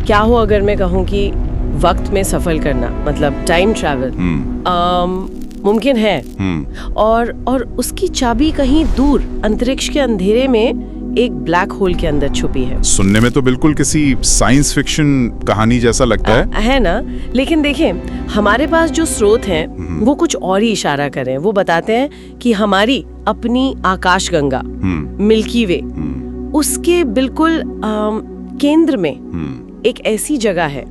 क्या हो अगर मैं कहूँ कि वक्त में सफर करना, मतलब टाइम ट्रैवल मुमकिन है, और उसकी चाबी कहीं दूर अंतरिक्ष के अंधेरे में एक ब्लैक होल के अंदर छुपी है। सुनने में तो बिल्कुल किसी साइंस फिक्शन कहानी जैसा लगता है ना? लेकिन देखें, हमारे पास जो स्रोत हैं वो कुछ और ही इशारा कर रहे हैं। वो बताते हैं कि हमारी अपनी आकाशगंगा मिल्की वे, उसके बिल्कुल केंद्र में एक ऐसी जगह है,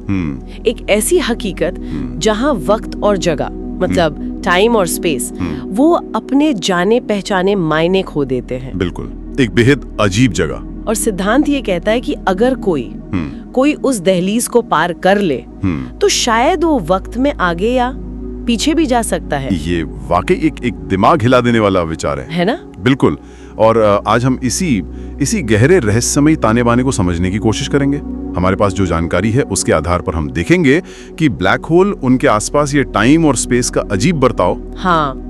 एक ऐसी हकीकत जहां वक्त और जगह, मतलब टाइम और स्पेस, वो अपने जाने पहचाने मायने खो देते हैं। बिल्कुल, एक बेहद अजीब जगह। और सिद्धांत ये कहता है कि अगर कोई उस दहलीज को पार कर ले तो शायद वो वक्त में आगे या पीछे भी जा सकता है। ये वाकई एक दिमाग हिला देने वाला विचार है ना? बिल्कुल। और आज हम इसी गहरे रहस्यमयी ताने बाने को समझने की कोशिश करेंगे। हमारे पास जो जानकारी है उसके आधार पर हम देखेंगे कि ब्लैक होल, उनके आसपास ये टाइम और स्पेस का अजीब बर्ताव,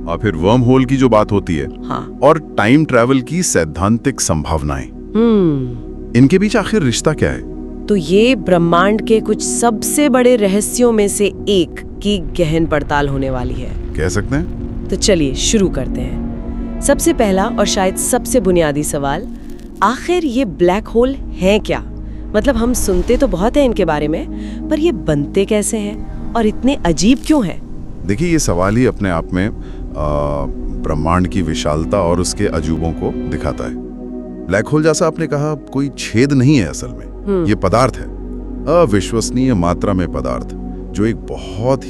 और फिर वर्म होल की जो बात होती है, और टाइम ट्रैवल की सैद्धांतिक संभावनाएं, इनके बीच आखिर रिश्ता क्या है? तो ये ब्रह्मांड के कुछ सबसे बड़े रहस्यों में से एक की गहन पड़ताल होने वाली है, कह सकते हैं। तो चलिए शुरू करते हैं। सबसे पहला और शायद सबसे बुनियादी सवाल, आखिर ये ब्लैक होल हैं क्या? मतलब हम सुनते तो बहुत है इनके बारे में, पर ये बनते कैसे हैं और इतने अजीब क्यों हैं? देखिए, ये सवाल ही अपने आप में ब्रह्मांड की विशालता और उसके अजूबों को दिखाता है। ब्लैक होल, जैसा आपने कहा, कोई छेद नहीं है असल में। ये पदार्थ है, अविश्वसनीय मात्रा में पदार्थ, जो एक बहुत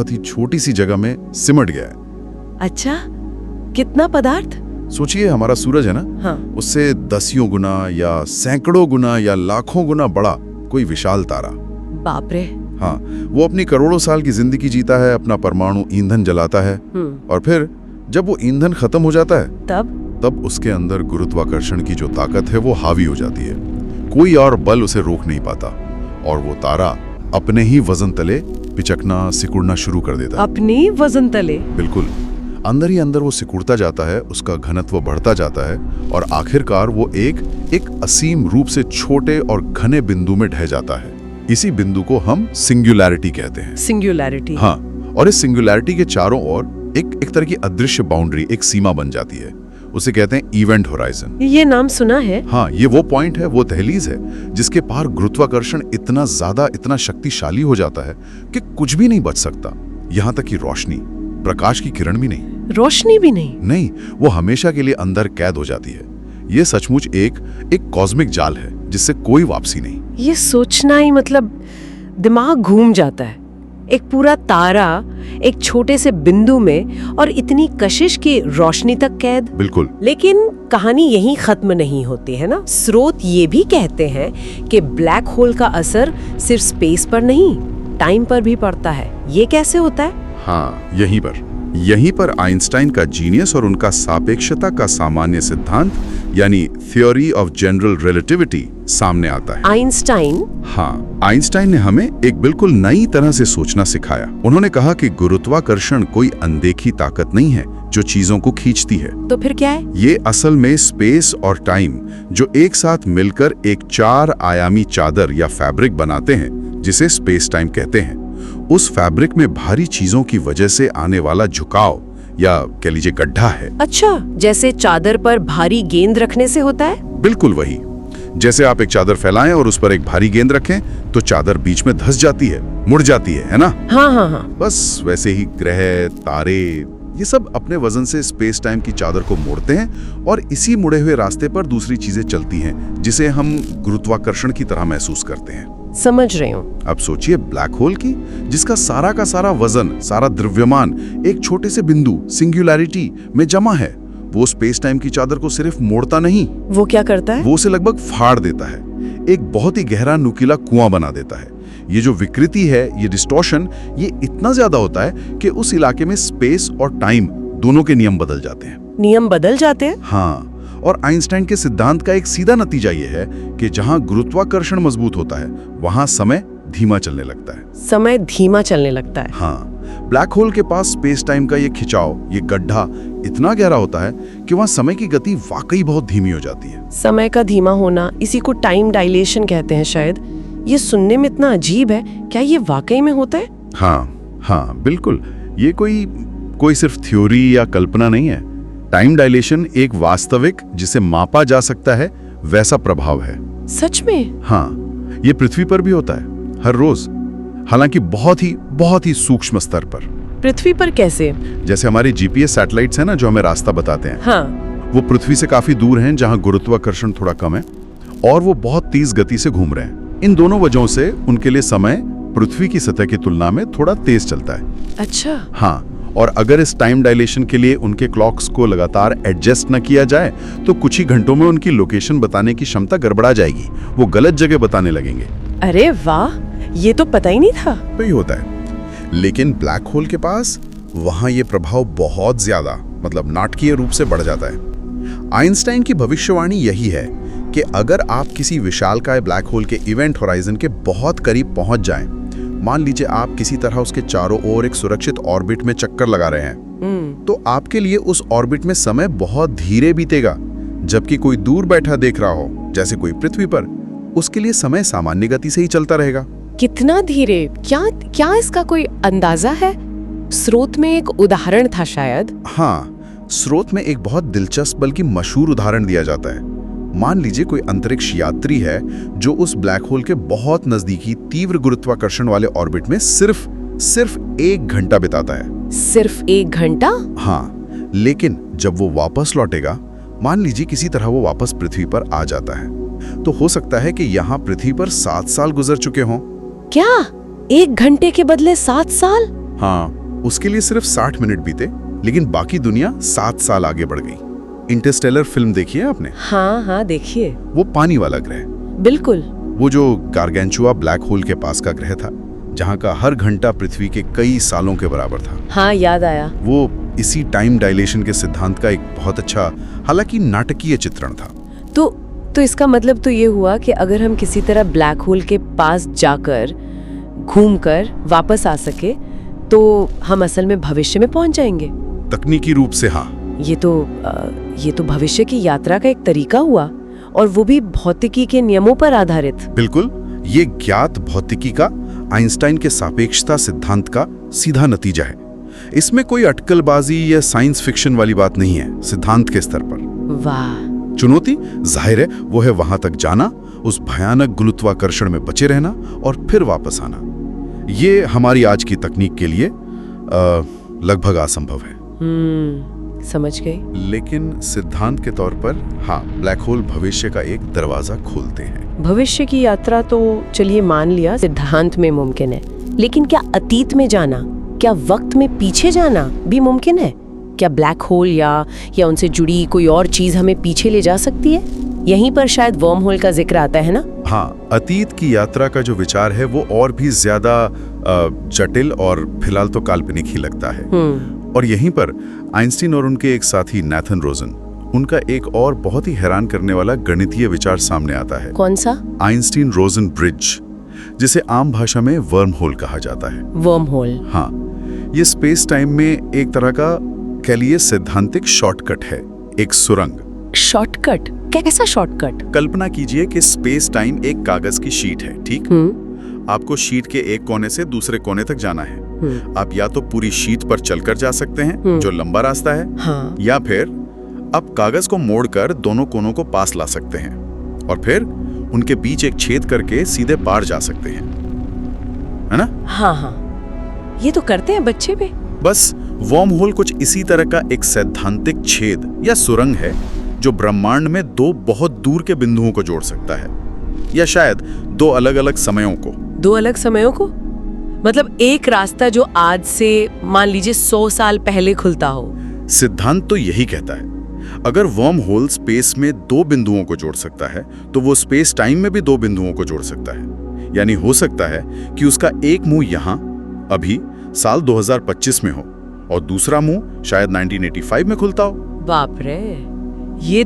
ही छोटी सी जगह में सिमट गया है। अच्छा, कितना पदार्थ? सोचिए, हमारा सूरज है ना, उससे दसियों गुना या सैकड़ों गुना या लाखों गुना बड़ा कोई विशाल तारा। बाप रे। हाँ, वो अपनी करोड़ों साल की जिंदगी जीता है, अपना परमाणु ईंधन जलाता है, और फिर जब वो ईंधन खत्म हो जाता है तब उसके अंदर गुरुत्वाकर्षण की जो ताकत है वो हावी हो जाती है। कोई और बल उसे रोक नहीं पाता, और वो तारा अपने ही वजन तले पिचकना, सिकुड़ना शुरू कर देता है। अपने वजन तले? बिल्कुल, अंदर ही अंदर वो सिकुड़ता जाता है, उसका घनत्व बढ़ता जाता है, और आखिरकार वो एक असीम रूप से छोटे और घने बिंदु में ढह जाता है। इसी बिंदु को हम सिंगुलैरिटी कहते हैं। सिंगुलैरिटी? हाँ, और इस सिंगुलैरिटी के चारों ओर एक तरह की अदृश्य बाउंड्री, एक सीमा बन जाती है। उसे कहते हैं इवेंट होराइजन। ये नाम सुना है। हाँ, ये वो पॉइंट है, वो दहलीज है जिसके पार गुरुत्वाकर्षण इतना ज्यादा, इतना शक्तिशाली हो जाता है कि कुछ भी नहीं बच सकता। यहाँ तक कि रोशनी, प्रकाश की किरण भी नहीं। रोशनी भी नहीं? वो हमेशा के लिए अंदर कैद हो जाती है। ये सचमुच एक कॉस्मिक जाल है जिससे कोई वापसी नहीं। ये सोचना ही मतलब दिमाग घूम जाता है। एक पूरा तारा एक छोटे से बिंदु में, और इतनी कशिश की रोशनी तक कैद। बिल्कुल। लेकिन कहानी यहीं खत्म नहीं होती है ना। स्रोत ये भी कहते हैं कि ब्लैक होल का असर सिर्फ स्पेस पर नहीं, टाइम पर भी पड़ता है। ये कैसे होता है? हाँ, यहीं पर आइंस्टाइन का जीनियस और उनका सापेक्षता का सामान्य सिद्धांत, यानी थ्योरी ऑफ जनरल रिलेटिविटी, सामने आता है। आइंस्टाइन? हाँ, आइंस्टाइन ने हमें एक बिल्कुल नई तरह से सोचना सिखाया। उन्होंने कहा कि गुरुत्वाकर्षण कोई अनदेखी ताकत नहीं है जो चीजों को खींचती है। तो फिर क्या है? ये असल में स्पेस और टाइम जो एक साथ मिलकर एक 4 आयामी चादर या फैब्रिक बनाते हैं, जिसे स्पेस टाइम कहते हैं। उस फैब्रिक में भारी चीजों की वजह से आने वाला झुकाव, या कह लीजिए गड्ढा है। अच्छा, जैसे चादर पर भारी गेंद रखने से होता है? बिल्कुल वही। जैसे आप एक चादर फैलाएं और उस पर एक भारी गेंद रखें तो चादर बीच में धंस जाती है, मुड़ जाती है ना? हाँ। बस वैसे ही ग्रह, तारे, ये सब अपने वजन से स्पेस टाइम की चादर को मोड़ते हैं, और इसी मुड़े हुए रास्ते पर दूसरी चीजें चलती हैं, जिसे हम गुरुत्वाकर्षण की तरह महसूस करते हैं। समझ रही हूँ। अब सोचिए ब्लैक होल की, जिसका सारा का सारा वजन, सारा द्रव्यमान एक छोटे से बिंदु सिंगुलैरिटी में जमा है। वो स्पेस टाइम की चादर को सिर्फ मोड़ता नहीं, वो क्या करता है? वो उसे लगभग फाड़ देता है, एक बहुत ही गहरा नुकीला कुआं बना देता है। ये जो विकृति है, ये डिस्टॉर्शन, ये इतना ज्यादा होता है कि उस इलाके में स्पेस और टाइम दोनों के नियम बदल जाते हैं। नियम बदल जाते हैं? हाँ, और आइंस्टाइन के सिद्धांत का एक सीधा नतीजा ये है कि जहां गुरुत्वाकर्षण मजबूत होता है, वहां समय धीमा चलने लगता है। समय धीमा चलने लगता है? हाँ, ब्लैक होल के पास स्पेस टाइम का ये खिंचाव, ये गड्ढा इतना गहरा होता है कि वहाँ समय की गति वाकई बहुत धीमी हो जाती है। समय का धीमा होना, इसी को टाइम डायलेशन कहते हैं शायद। ये सुनने में इतना अजीब है, क्या ये वाकई में होता है? हाँ, बिल्कुल। ये कोई सिर्फ थ्योरी या कल्पना नहीं है। टाइम डायलेशन एक वास्तविक, जिसे मापा जा सकता है, वैसा प्रभाव है। सच में? हाँ, ये पृथ्वी पर भी होता है, हर रोज। हालांकि बहुत ही सूक्ष्म स्तर पर। पृथ्वी पर कैसे? जैसे हमारे जीपीएस सैटेलाइट्स हैं ना, जो हमें रास्ता बताते हैं। हाँ। वो पृथ्वी से काफी दूर हैं, जहां गुरुत्वाकर्षण थोड़ा कम है, और वो बहुत तेज गति से घूम रहे हैं। इन दोनों वजहों से उनके लिए समय पृथ्वी की सतह की तुलना में थोड़ा तेज चलता है। अच्छा। हाँ, और अगर इस टाइम डायलेशन के लिए उनके क्लॉक्स को लगातार एडजस्ट न किया जाए तो कुछ ही घंटों में उनकी लोकेशन बताने की क्षमता गड़बड़ा जाएगी। वो गलत जगह बताने लगेंगे। अरे वाह, ये तो पता ही नहीं था। तो ये होता है। लेकिन ब्लैक होल के पास वहां ये प्रभाव बहुत ज्यादा, मतलब नाटकीय रूप से बढ़ जाता है। आइंस्टाइन की भविष्यवाणी यही है कि अगर आप किसी विशालकाय ब्लैक होल के इवेंट होराइजन के बहुत करीब पहुंच जाएं, मान लीजिए आप किसी तरह उसके चारों ओर एक सुरक्षित ऑर्बिट में चक्कर लगा रहे हैं, तो आपके लिए उस ऑर्बिट में समय बहुत धीरे बीतेगा। जबकि कोई दूर बैठा देख रहा हो, जैसे कोई पृथ्वी पर, उसके लिए समय सामान्य गति से ही चलता रहेगा। कितना धीरे? क्या इसका कोई अंदाजा है? स्रोत में एक उदाहरण था शायद। हाँ, स्रोत में एक बहुत दिलचस्प बल्कि मशहूर उदाहरण दिया जाता है। मान लीजिए कोई अंतरिक्ष यात्री है जो उस ब्लैक होल के बहुत नजदीकी तीव्र गुरुत्वाकर्षण वाले ऑर्बिट में सिर्फ 1 घंटा बिताता है। सिर्फ 1 घंटा? हाँ, लेकिन जब वो वापस लौटेगा, मान लीजिए किसी तरह वो वापस पृथ्वी पर आ जाता है, तो हो सकता है कि यहाँ पृथ्वी पर 7 साल गुजर चुके हों। क्या 1 घंटे के बदले 7 साल? हाँ, उसके लिए सिर्फ 60 मिनट बीते, लेकिन बाकी दुनिया 7 साल आगे बढ़ गई। इंटरस्टेलर फिल्म देखी है आपने? हाँ, देखिए। वो पानी वाला ग्रह। बिल्कुल। वो जो गारगेंचुआ ब्लैक होल के पास का ग्रह था, जहाँ का हर घंटा पृथ्वी के कई सालों के बराबर था। हाँ, याद आया। वो इसी टाइम डायलेशन के सिद्धांत का एक बहुत अच्छा, हालांकि नाटकीय चित्रण था। तो इसका मतलब तो ये हुआ कि अगर हम किसी तरह ब्लैक होल के पास जाकर घूमकर वापस आ सके तो हम असल में भविष्य में पहुंच जाएंगे। तकनीकी रूप से हाँ। ये तो भविष्य की यात्रा का एक तरीका हुआ, और वो भी भौतिकी के नियमों पर आधारित। बिल्कुल, ये ज्ञात भौतिकी का आइंस्टाइन के सापेक्षता सिद्धांत का सीधा नतीजा है। इसमें कोई अटकलबाजी या साइंस फिक्शन वाली बात नहीं है। सिद्धांत के स्तर पर वाह। चुनौती जाहिर है वो है वहां तक जाना, उस भयानक गुरुत्वाकर्षण में बचे रहना और फिर वापस आना। ये हमारी आज की तकनीक के लिए लगभग असंभव है। समझ गई। लेकिन सिद्धांत के तौर पर हाँ, ब्लैक होल भविष्य का एक दरवाजा खोलते हैं। भविष्य की यात्रा तो चलिए मान लिया सिद्धांत में मुमकिन है, लेकिन क्या अतीत में जाना, क्या वक्त में पीछे जाना भी मुमकिन है? क्या ब्लैक होल या उनसे जुड़ी कोई और चीज हमें पीछे ले जा सकती है? यहीं पर शायद वर्म होल का जिक्र आता है ना? हाँ, अतीत की यात्रा का जो विचार है वो और भी ज्यादा जटिल और फिलहाल तो काल्पनिक ही लगता है। और यहीं पर आइंस्टीन और उनके एक साथी नैथन रोजन, उनका एक और बहुत ही हैरान करने वाला गणितीय विचार सामने आता है। कौन सा? आइंस्टीन रोजन ब्रिज, जिसे आम भाषा में वर्म होल कहा जाता है। Worm hole? हाँ, ये स्पेस टाइम में एक तरह का कह लिए सैद्धांतिक शॉर्टकट है, एक सुरंग। शॉर्टकट? कैसा शॉर्टकट? कल्पना कीजिए कि स्पेस टाइम एक कागज की शीट है, ठीक? आपको शीट के एक कोने से दूसरे कोने तक जाना है। आप या तो पूरी शीट पर चलकर जा सकते हैं, जो लंबा रास्ता है, हाँ। या फिर आप कागज को मोड़कर दोनों कोनों को पास ला सकते हैं और फिर उनके बीच एक छेद करके सीधे पार जा सकते हैं, है ना? हाँ, ये तो करते हैं बच्चे भी। बस वर्म होल कुछ इसी तरह का एक सैद्धांतिक छेद या सुरंग है जो ब्रह्मांड में 2 बहुत दूर के बिंदुओं को जोड़ सकता है, या शायद 2 अलग-अलग समयों को। 2 अलग समयों को? मतलब एक रास्ता जो आज से मान लीजिए 100 साल पहले खुलता हो। सिद्धांत तो यही कहता है। अगर वर्म होल स्पेस में 2 बिंदुओं को जोड़ सकता है तो वो स्पेस टाइम में भी 2 बिंदुओं को जोड़ सकता है। यानी हो सकता है कि उसका एक मुंह यहाँ अभी साल 2025 में हो और दूसरा मुंह शायद 1985 में खुलता हो। बाप रे, ये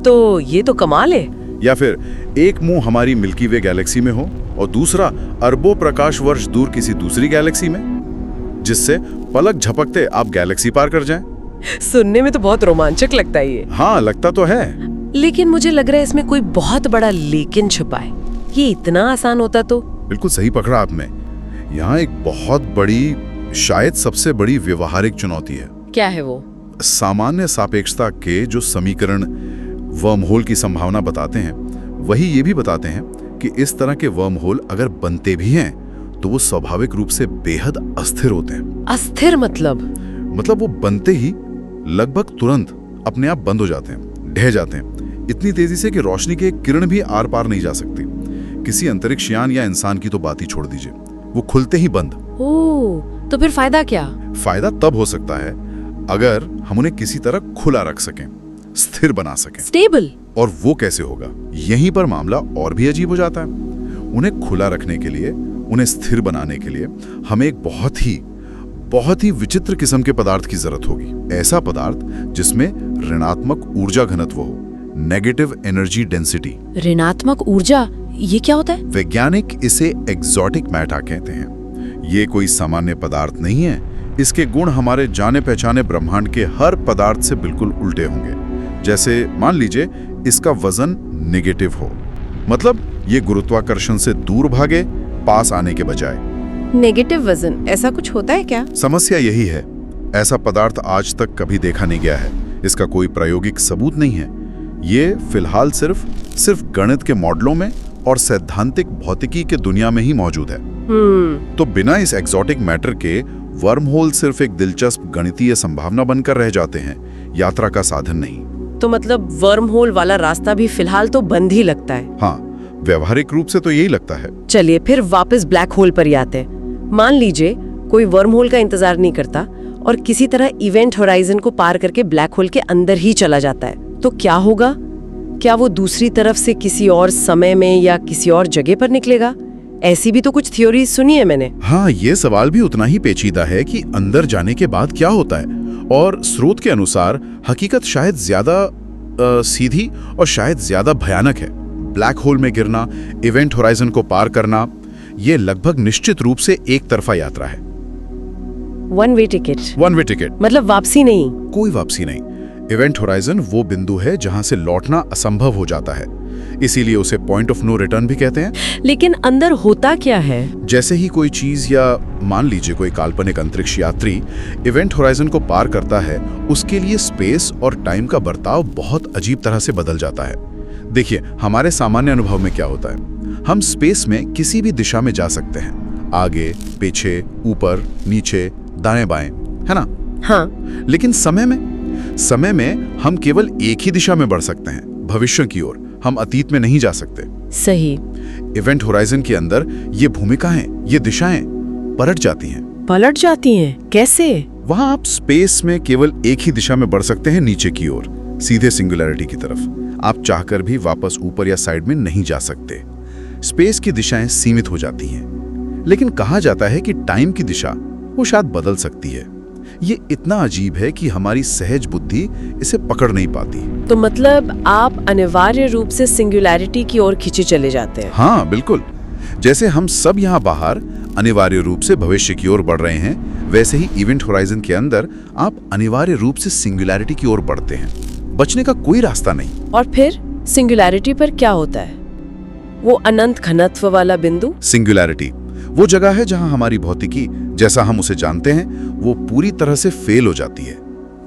तो कमाल है। या फिर एक मुंह हमारी मिल्की वे गैलेक्सी में हो और दूसरा अरबों प्रकाश वर्ष दूर किसी दूसरी गैलेक्सी में, जिससे पलक झपकते आप गैलेक्सी पार कर जाएं। सुनने में तो बहुत रोमांचक लगता है ये। हाँ, लगता तो है। लेकिन मुझे लग रहा है इसमें कोई बहुत बड़ा लेकिन छुपा है। ये इतना आसान होता तो बिल्कुल सही पकड़ा आपने। यहाँ एक बहुत बड़ी, शायद सबसे बड़ी व्यवहारिक चुनौती है। क्या है वो? सामान्य सापेक्षता के जो समीकरण वर्महोल की संभावना बताते हैं, वही ये भी बताते हैं कि इस तरह के वर्महोल अगर बनते भी हैं तो वो स्वाभाविक रूप से बेहद अस्थिर होते हैं। अस्थिर मतलब वो बनते ही लगभग तुरंत अपने आप बंद हो जाते हैं, ढह जाते हैं, इतनी तेजी से कि रोशनी की एक किरण भी आर पार नहीं जा सकती। किसी अंतरिक्ष यान या इंसान की तो बात ही छोड़ दीजिए, वो खुलते ही बंद। ओह, तो फिर फायदा क्या? फायदा तब हो सकता है अगर हम उन्हें किसी तरह खुला रख सकें, स्थिर बना सकें। स्टेबल? और वो कैसे होगा? यहीं पर मामला और भी अजीब हो जाता है। उन्हें खुला रखने के लिए, उन्हें स्थिर बनाने के लिए हमें एक बहुत ही विचित्र किस्म के पदार्थ की जरूरत होगी। ऐसा पदार्थ जिसमें ऋणात्मक ऊर्जा घनत्व हो, नेगेटिव एनर्जी डेंसिटी। ऋणात्मक ऊर्जा, ये क्या होता है? वैज्ञानिक इसे एक्सोटिक मैटर कहते हैं। ये कोई सामान्य पदार्थ नहीं है। इसके गुण हमारे जाने पहचाने ब्रह्मांड के हर पदार्थ से बिल्कुल उल्टे होंगे। जैसे मान लीजिए इसका वजन नेगेटिव हो, मतलब ये गुरुत्वाकर्षण से दूर भागे, पास आने के बजाय। नेगेटिव वजन, ऐसा कुछ होता है क्या? समस्या यही है, ऐसा पदार्थ आज तक कभी देखा नहीं गया है। इसका कोई प्रायोगिक सबूत नहीं है। ये फिलहाल सिर्फ गणित के मॉडलों में और सैद्धांतिक भौतिकी के दुनिया में ही मौजूद है। तो बिना इस एक्सोटिक मैटर के वर्महोल सिर्फ एक दिलचस्प गणितीय संभावना बनकर रह जाते हैं, यात्रा का साधन नहीं। तो मतलब वर्महोल वाला रास्ता भी फिलहाल तो बंद ही लगता है। हाँ, व्यवहारिक रूप से तो यही लगता है। चलिए फिर वापस ब्लैक होल पर ही आते हैं। मान लीजिए कोई वर्महोल का इंतजार नहीं करता और किसी तरह इवेंट होराइजन को पार करके ब्लैक होल के अंदर ही चला जाता है, तो क्या होगा? क्या वो दूसरी तरफ से किसी और समय में या किसी और जगह पर निकलेगा? ऐसी भी तो कुछ थ्योरी सुनी है मैंने। हाँ, ये सवाल भी उतना ही पेचीदा है कि अंदर जाने के बाद क्या होता है। और स्रोत के अनुसार हकीकत शायद ज्यादा सीधी और शायद ज्यादा भयानक है। ब्लैक होल में गिरना, इवेंट होराइजन को पार करना, ये लगभग निश्चित रूप से एक तरफा यात्रा है। वन वे टिकट मतलब वापसी नहीं? कोई वापसी नहीं। इवेंट होराइजन वो बिंदु है जहां से लौटना असंभव हो जाता है, इसीलिए उसे पॉइंट ऑफ नो रिटर्न भी कहते हैं। लेकिन अंदर होता क्या है? जैसे ही कोई चीज, या मान लीजिए कोई काल्पनिक अंतरिक्ष यात्री इवेंट होराइजन को पार करता है, उसके लिए स्पेस और टाइम का बर्ताव बहुत अजीब तरह से बदल जाता है। देखिए, हमारे सामान्य अनुभव में क्या होता है, हम स्पेस में किसी भी दिशा में जा सकते हैं, आगे, पीछे, ऊपर, नीचे, दाएं बाएं, है ना? हाँ। लेकिन समय में हम केवल एक ही दिशा में बढ़ सकते हैं, भविष्य की ओर। हम अतीत में नहीं जा सकते। सही। इवेंट होराइजन के अंदर ये भूमिकाएं, ये दिशाएं पलट जाती हैं। कैसे? वहां आप स्पेस में केवल एक ही दिशा में बढ़ सकते हैं, नीचे की ओर, सीधे सिंगुलैरिटी की तरफ। आप चाहकर भी वापस ऊपर या साइड में नहीं जा सकते। स्पेस की दिशाएं सीमित हो जाती हैं। लेकिन कहा जाता है कि टाइम की दिशा वो शायद बदल सकती है। ये इतना अजीब है कि हमारी सहज बुद्धि इसे पकड़ नहीं पाती। तो मतलब आप अनिवार्य रूप से सिंगुलैरिटी की ओर खींचे चले जाते हैं। हाँ, बिल्कुल। जैसे हम सब यहाँ बाहर अनिवार्य रूप से भविष्य की ओर बढ़ रहे हैं, वैसे ही इवेंट होराइजन के अंदर आप अनिवार्य रूप से सिंगुलैरिटी की ओर बढ़ते हैं। बचने का कोई रास्ता नहीं। और फिर सिंगुलैरिटी पर क्या होता है? वो अनंत घनत्व वाला बिंदु? सिंगुलैरिटी वो जगह है जहां हमारी भौतिकी, जैसा हम उसे जानते हैं, वो पूरी तरह से फेल हो जाती है।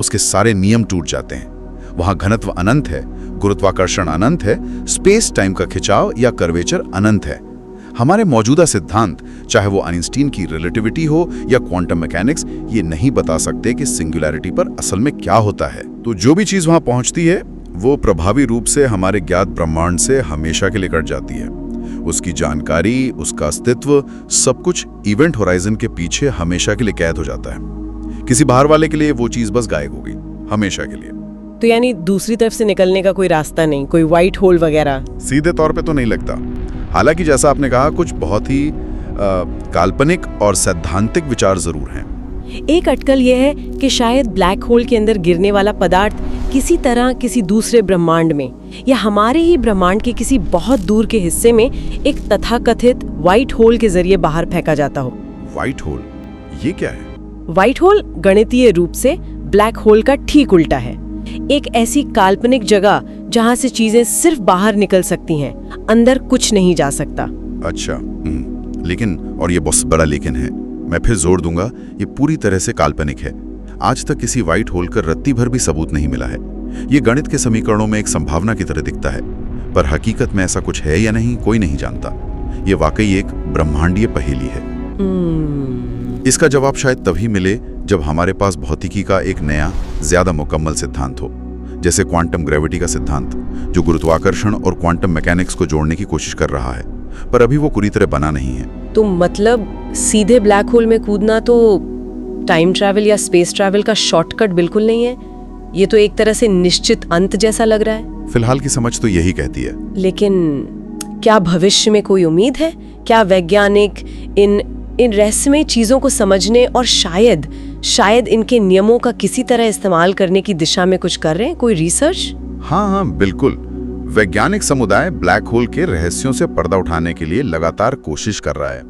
उसके सारे नियम टूट जाते हैं। वहां घनत्व अनंत है, गुरुत्वाकर्षण अनंत है, स्पेस टाइम का खिंचाव या कर्वेचर अनंत है। हमारे मौजूदा सिद्धांत, चाहे वो आइंस्टीन की रिलेटिविटी हो या क्वांटम मैकेनिक्स, ये नहीं बता सकते कि सिंगुलैरिटी पर असल में क्या होता है। तो जो भी चीज वहां पहुंचती है, वो प्रभावी रूप से हमारे ज्ञात ब्रह्मांड से हमेशा के लिए कट जाती है। उसकी जानकारी, उसका अस्तित्व, सब कुछ इवेंट होराइजन के पीछे हमेशा के लिए कैद हो जाता है। किसी बाहर वाले के लिए वो चीज बस गायब हो गई, हमेशा के लिए। तो यानी दूसरी तरफ से निकलने का कोई रास्ता नहीं, कोई व्हाइट होल वगैरह? सीधे तौर पे तो नहीं लगता। हालांकि जैसा आपने कहा, कुछ बहुत ही काल्पनिक और सैद्धांतिक विचार जरूर हैं। एक अटकल यह है कि शायद ब्लैक होल के अंदर गिरने वाला पदार्थ किसी तरह किसी दूसरे ब्रह्मांड में या हमारे ही ब्रह्मांड के किसी बहुत दूर के हिस्से में एक तथाकथित व्हाइट होल के जरिए बाहर फेंका जाता हो। व्हाइट होल, ये क्या है? व्हाइट होल गणितीय रूप से ब्लैक होल का ठीक उल्टा है। एक ऐसी काल्पनिक जगह जहां से चीजें सिर्फ बाहर निकल सकती हैं, अंदर कुछ नहीं जा सकता। अच्छा, लेकिन, और ये बहुत बड़ा लेकिन है, मैं फिर जोर दूंगा, ये पूरी तरह से काल्पनिक है। आज तक किसी व्हाइट होल का रत्ती भर भी सबूत नहीं मिला है। ये गणित के समीकरणों में एक संभावना की तरह दिखता है, पर हकीकत में ऐसा कुछ है या नहीं कोई नहीं जानता। ये वाकई एक ब्रह्मांडीय पहेली है। इसका जवाब शायद तभी मिले जब हमारे पास भौतिकी का एक नया, ज्यादा मुकम्मल सिद्धांत हो, जैसे क्वांटम ग्रेविटी का सिद्धांत, जो गुरुत्वाकर्षण और क्वांटम मैकेनिक्स को जोड़ने की कोशिश कर रहा है, पर अभी वो पूरी तरह बना नहीं है। तो मतलब सीधे ब्लैक होल में कूदना तो टाइम ट्रैवल या स्पेस ट्रैवल का शॉर्टकट बिल्कुल नहीं है। ये तो एक तरह से निश्चित अंत जैसा लग रहा है। फिलहाल की समझ तो यही कहती है। लेकिन क्या भविष्य में कोई उम्मीद है? क्या वैज्ञानिक इन रहस्यमय चीजों को समझने और शायद इनके नियमों का किसी तरह इस्तेमाल करने की दिशा में कुछ कर रहे हैं? कोई रिसर्च? हाँ, बिल्कुल। वैज्ञानिक समुदाय ब्लैक होल के रहस्यों से पर्दा उठाने के लिए लगातार कोशिश कर रहा है।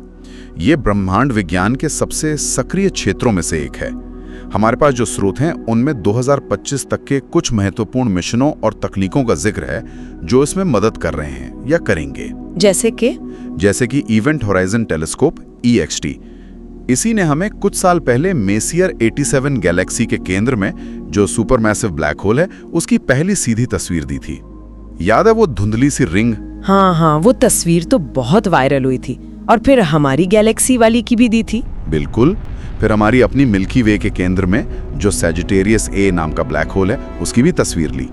ये ब्रह्मांड विज्ञान के सबसे सक्रिय क्षेत्रों में से एक है। हमारे पास जो स्रोत हैं उनमें 2025 तक के कुछ महत्वपूर्ण मिशनों और तकनीकों का जिक्र है जो इसमें मदद कर रहे हैं या करेंगे। जैसे कि इवेंट होराइजन टेलीस्कोप EXT। इसी ने हमें कुछ साल पहले मेसियर 87 गैलेक्सी के केंद्र में जो सुपरमैसिव ब्लैक होल है उसकी पहली सीधी तस्वीर दी थी। याद है वो धुंधली सी रिंग? हाँ, वो तस्वीर तो बहुत वायरल हुई थी। और फिर हमारी गैलेक्सी वाली की भी दी थी। बिल्कुल। फिर हमारी अपनी मिल्की वे के केंद्र में जो सैजिटेरियस A नाम का ब्लैक होल है उसकी भी तस्वीर ली।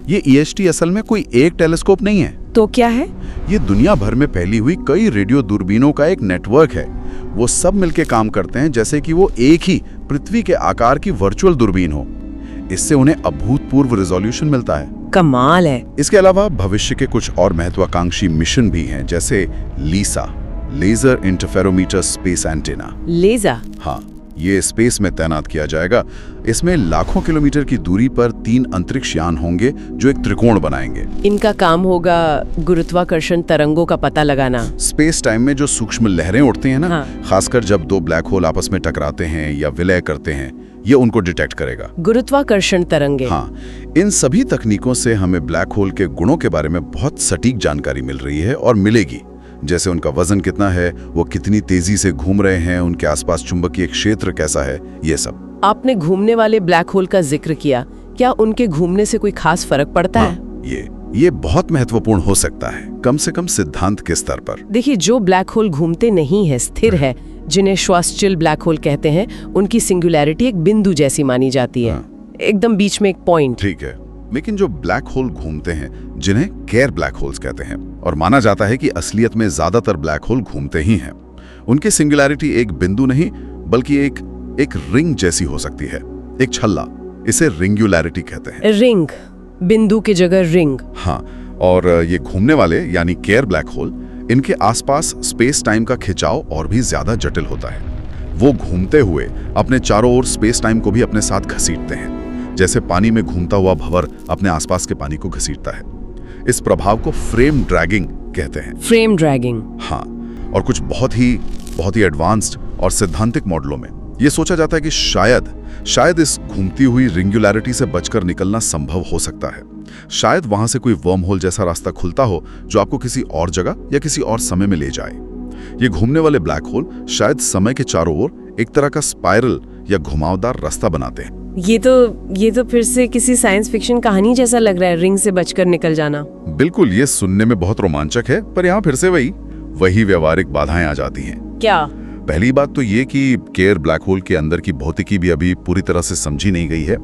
ये EST असल में कोई एक टेलीस्कोप नहीं है। तो क्या है? ये दुनिया भर में फैली हुई कई रेडियो दूरबीनों का एक नेटवर्क है। वो सब मिलके काम करते हैं जैसे कि वो एक ही पृथ्वी के आकार की वर्चुअल दूरबीन हो। इससे उन्हें अभूतपूर्व रिजोल्यूशन मिलता है। कमाल है। इसके अलावा भविष्य के कुछ और महत्वाकांक्षी मिशन भी हैं, जैसे LISA, laser interferometer space antenna. Laser? हाँ, ये स्पेस में तैनात किया जाएगा। इसमें लाखों किलोमीटर की दूरी पर 3 अंतरिक्ष यान होंगे जो एक त्रिकोण बनाएंगे। इनका काम होगा गुरुत्वाकर्षण तरंगों का पता लगाना। स्पेस टाइम में जो सूक्ष्म लहरें उठती हैं ना, हाँ। खासकर जब 2 ब्लैक होल आपस में टकराते हैं या विलय करते हैं, ये उनको डिटेक्ट करेगा। गुरुत्वाकर्षण तरंगे। हाँ, इन सभी तकनीकों से हमें ब्लैक होल के गुणों के बारे में बहुत सटीक जानकारी मिल रही है और मिलेगी। जैसे उनका वजन कितना है, वो कितनी तेजी से घूम रहे हैं, उनके आसपास चुंबकीय क्षेत्र कैसा है, ये सब। आपने घूमने वाले ब्लैक होल का जिक्र किया, क्या उनके घूमने से कोई खास फर्क पड़ता है? ये बहुत महत्वपूर्ण हो सकता है, कम से कम सिद्धांत के स्तर पर। देखिए, जो ब्लैक होल घूमते नहीं है, स्थिर है, जिन्हें श्वासचिल ब्लैक होल कहते हैं, उनकी सिंगुलैरिटी एक बिंदु जैसी मानी जाती है। एकदम बीच में एक पॉइंट। ठीक है, लेकिन जो ब्लैक होल घूमते हैं, जिन्हें केयर ब्लैक होल्स कहते हैं, और माना जाता है कि असलियत में ज्यादातर ब्लैक होल घूमते ही हैं, उनकी सिंगुलैरिटी एक बिंदु नहीं बल्कि एक रिंग जैसी हो सकती है, एक छल्ला। इसे रिंगुलैरिटी कहते हैं। रिंग, बिंदु की जगह रिंग। हाँ, और ये घूमने वाले यानी केयर ब्लैक होल, इनके आसपास स्पेस टाइम का खिंचाव और भी ज्यादा जटिल होता है। वो घूमते हुए अपने चारों ओर स्पेस टाइम को भी अपने साथ घसीटते हैं, जैसे पानी में घूमता हुआ भंवर अपने आसपास के पानी को घसीटता है। इस प्रभाव को फ्रेम ड्रैगिंग कहते हैं। Frame dragging? हाँ, और कुछ बहुत ही एडवांस्ड और सैद्धांतिक मॉडलों में ये सोचा जाता है कि शायद इस घूमती हुई रिंगुलैरिटी से बचकर निकलना संभव हो सकता है। शायद वहां से कोई वर्म होल जैसा रास्ता खुलता हो जो आपको किसी और जगह या किसी और समय में ले जाए। ये घूमने वाले ब्लैक होल शायद समय के चारों ओर एक तरह का स्पाइरल या घुमावदार रास्ता बनाते हैं। ये तो फिर से किसी साइंस फिक्शन कहानी जैसा लग रहा है, रिंग से बचकर निकल जाना। बिल्कुल, ये सुनने में बहुत रोमांचक है, पर यहाँ फिर से वही व्यवहारिक बाधाएं आ जाती हैं। क्या? पहली बात तो ये कि केयर ब्लैक होल के अंदर की भौतिकी भी अभी पूरी तरह से समझी नहीं गई है।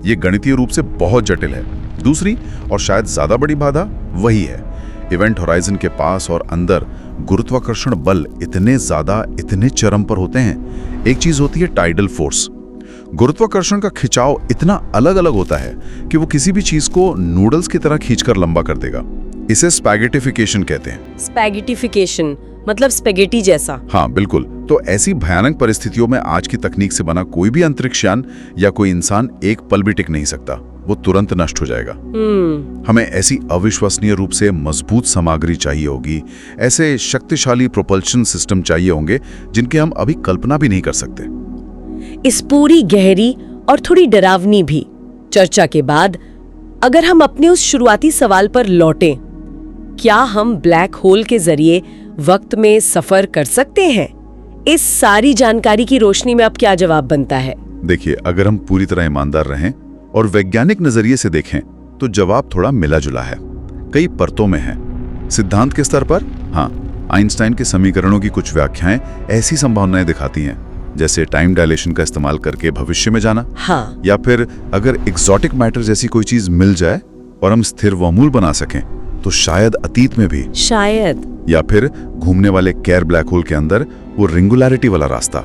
ये गणितीय रूप से बहुत जटिल है। दूसरी और शायद ज्यादा बड़ी बाधा वही है, इवेंट होराइजन के पास और अंदर गुरुत्वाकर्षण बल इतने चरम पर होते हैं। एक चीज होती है टाइडल फोर्स। गुरुत्वाकर्षण का खिंचाव इतना अलग अलग होता है कि वो किसी भी चीज को नूडल्स की तरह खींचकर लंबा कर देगा। इसे स्पैगेटिफिकेशन कहते हैं। स्पैगेटिफिकेशन मतलब स्पैगेटी जैसा? हाँ, बिल्कुल। तो ऐसी भयानक परिस्थितियों में आज की तकनीक से बना कोई भी अंतरिक्ष यान या कोई इंसान एक पल भी टिक नहीं सकता, वो तुरंत नष्ट हो जाएगा। हमें ऐसी अविश्वसनीय रूप से मजबूत सामग्री चाहिए होगी, ऐसे शक्तिशाली प्रोपल्शन सिस्टम चाहिए होंगे जिनके हम अभी कल्पना भी नहीं कर सकते। इस पूरी गहरी और थोड़ी डरावनी भी चर्चा के बाद अगर हम अपने उस शुरुआती सवाल पर लौटें, क्या हम ब्लैक होल के जरिए वक्त में सफर कर सकते हैं? इस सारी जानकारी की रोशनी में अब क्या जवाब बनता है? देखिए, अगर हम पूरी तरह ईमानदार रहें और वैज्ञानिक नजरिए से देखें तो जवाब थोड़ा मिला जुला है, कई परतों में है। सिद्धांत के स्तर पर हाँ, आइंस्टाइन के समीकरणों की कुछ व्याख्याएं ऐसी संभावनाएं दिखाती हैं, जैसे टाइम डायलेशन का इस्तेमाल करके भविष्य में जाना। हाँ। या फिर अगर एक्सोटिक मैटर जैसी कोई चीज मिल जाए और हम स्थिर वर्मूल बना सकें तो शायद अतीत में भी, शायद, या फिर घूमने वाले केयर ब्लैक होल के अंदर वो रिंगुलैरिटी वाला रास्ता।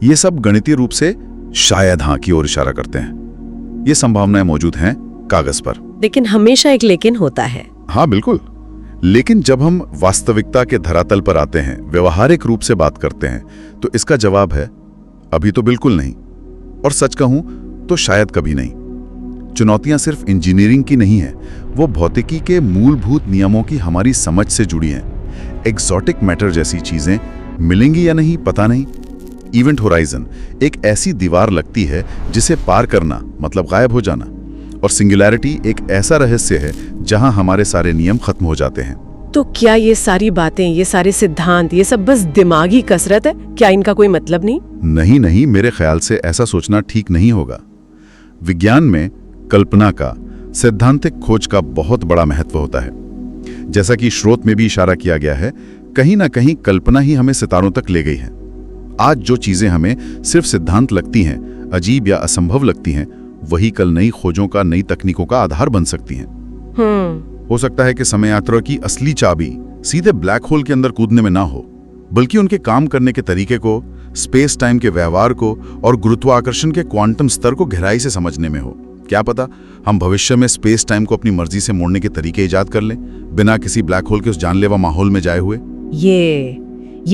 ये सब गणितीय रूप से शायद हाँ की ओर इशारा करते हैं। ये संभावनाएं मौजूद हैं कागज पर, लेकिन हमेशा एक लेकिन होता है। हाँ बिल्कुल, लेकिन जब हम वास्तविकता के धरातल पर आते हैं, व्यवहारिक रूप से बात करते हैं, तो इसका जवाब है अभी तो बिल्कुल नहीं, और सच कहूं तो शायद कभी नहीं। चुनौतियां सिर्फ इंजीनियरिंग की नहीं है, वो भौतिकी के मूलभूत नियमों की हमारी समझ से जुड़ी हैं। एक्सोटिक मैटर जैसी चीजें मिलेंगी या नहीं पता नहीं। इवेंट होराइजन एक ऐसी दीवार लगती है जिसे पार करना मतलब गायब हो जाना, और सिंगुलैरिटी एक ऐसा रहस्य है जहां हमारे सारे नियम खत्म हो जाते हैं। तो क्या ये सारी बातें, ये सारे सिद्धांत, ये सब बस दिमागी कसरत है? क्या इनका कोई मतलब नहीं? नहीं नहीं, मेरे ख्याल से ऐसा सोचना ठीक नहीं होगा। विज्ञान में कल्पना का, सैद्धांतिक खोज का बहुत बड़ा महत्व होता है। जैसा कि स्रोत में भी इशारा किया गया है, कहीं ना कहीं कल्पना ही हमें सितारों तक ले गई है। आज जो चीजें हमें सिर्फ सिद्धांत लगती हैं, अजीब या असंभव लगती हैं, वही कल नई खोजों का, नई तकनीकों का आधार बन सकती हैं। हो सकता है कि समय यात्रा की असली चाबी सीधे ब्लैक होल के अंदर कूदने में ना हो, बल्कि उनके काम करने के तरीके को, स्पेस टाइम के व्यवहार को और गुरुत्वाकर्षण के क्वांटम स्तर को गहराई से समझने में हो। क्या पता हम भविष्य में स्पेस टाइम को अपनी मर्जी से मोड़ने के तरीके इजाद कर लें, बिना किसी ब्लैक होल के उस जानलेवा माहौल में जाए हुए। ये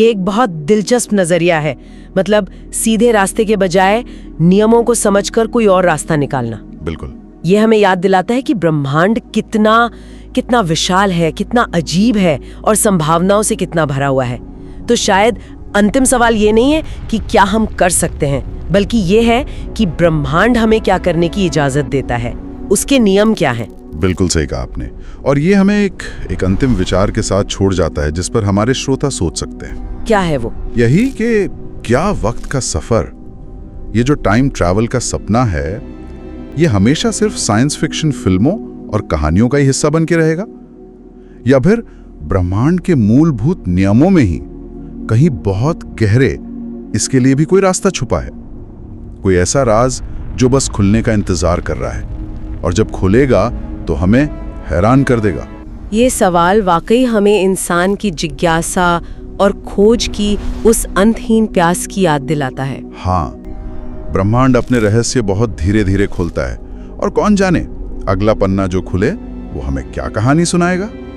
एक बहुत दिलचस्प नजरिया है। मतलब सीधे रास्ते के बजाय नियमों को समझकर कोई और रास्ता निकालना। बिल्कुल। ये हमें याद दिलाता है कि ब्रह्मांड कितना विशाल है, कितना अजीब है और संभावनाओं से कितना भरा हुआ है। तो शायद अंतिम सवाल ये नहीं है कि क्या हम कर सकते हैं, बल्कि ये है कि ब्रह्मांड हमें क्या करने की इजाजत देता है, उसके नियम क्या हैं। बिल्कुल सही कहा आपने, और ये हमें एक अंतिम विचार के साथ छोड़ जाता है जिस पर हमारे श्रोता सोच सकते हैं। क्या है वो? यही कि क्या वक्त का सफर, ये जो टाइम ट्रैवल का सपना है, ये हमेशा सिर्फ साइंस फिक्शन फिल्मों और कहानियों का ही हिस्सा बन के रहेगा, या फिर ब्रह्मांड के मूलभूत नियमों में ही कहीं बहुत गहरे इसके लिए भी कोई रास्ता छुपा है, कोई ऐसा राज जो बस खुलने का इंतजार कर रहा है, और जब खुलेगा तो हमें हैरान कर देगा। ये सवाल वाकई हमें इंसान की जिज्ञासा और खोज की उस अंतहीन प्यास की याद दिलाता है। हाँ, ब्रह्मांड अपने रहस्य बहुत धीरे धीरे खोलता है, और कौन जाने अगला पन्ना जो खुले वो हमें क्या कहानी सुनाएगा।